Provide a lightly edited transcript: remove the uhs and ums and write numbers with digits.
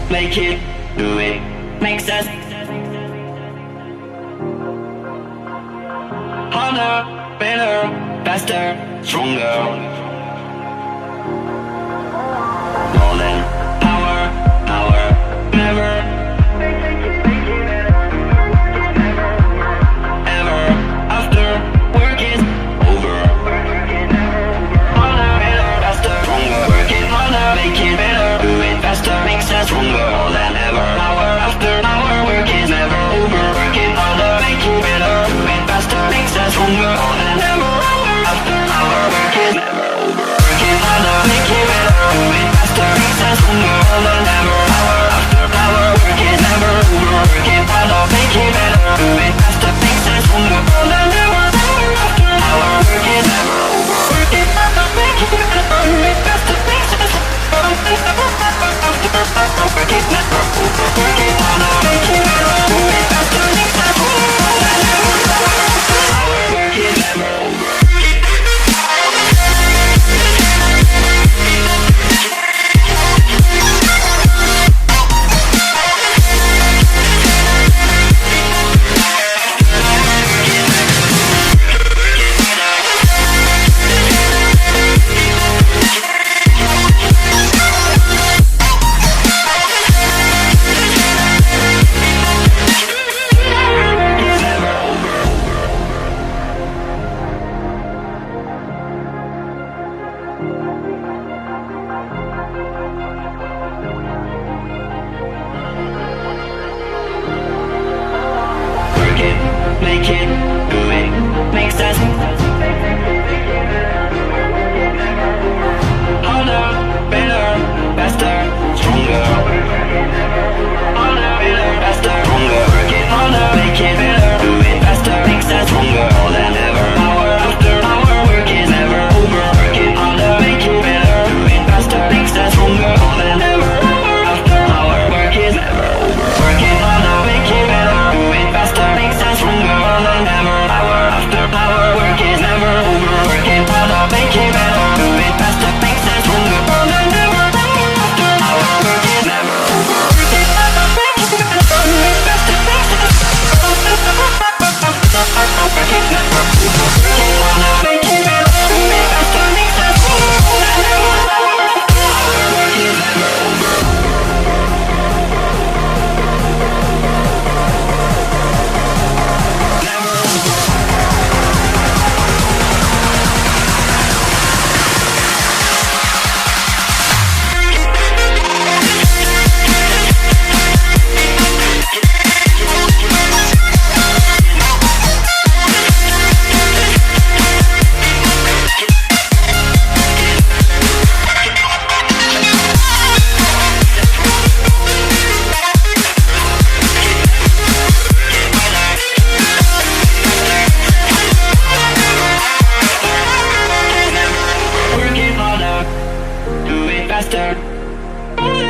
Make it, do it, makes us harder, better, faster, stronger. More than power, never, ever, after work is over. Harder, better, faster, stronger. Work it harder, make it better, do it faster, makes us stronger. More than ever, hour after hour, work is never over. Work it harder, make it better, do it faster, makes us stronger. More than ever, hour after hour, work is never over. Work it harder, make it better, do it faster, makes us stronger. More than ever, hour after hour, work is never over. Work it harder, make it better, do it faster, makes us stronger. More than ever, hour after hour, work is never over. Work it harder, make it better, do it faster, makes us stronger. Work it never over. Work it harder, make it better, do it faster, makes us stronger. More than ever, hour after hour, work is never over. Make it, do it, makes us harder, better, faster, stronger. Harder, better, faster, stronger. Work it harder, make it better, do it faster, makes us stronger. More than ever, hour after hour, work is never over. Work it harder, make it better, do it faster, makes us stronger. More than ever, hour after hour, work is never over. Work it harder, make it better, do it faster, makes us stronger. More than ever, hour after hour, work is never over. Work it harder, make it better, do it faster, makes us stronger. More than ever, hour after hour, work is never over. Work it harder, make it better, do it faster, makes us stronger. Work it never over. Work it harder, make it better, do it faster, makes us stronger. More than ever, hour after hour, work is never over. Faster.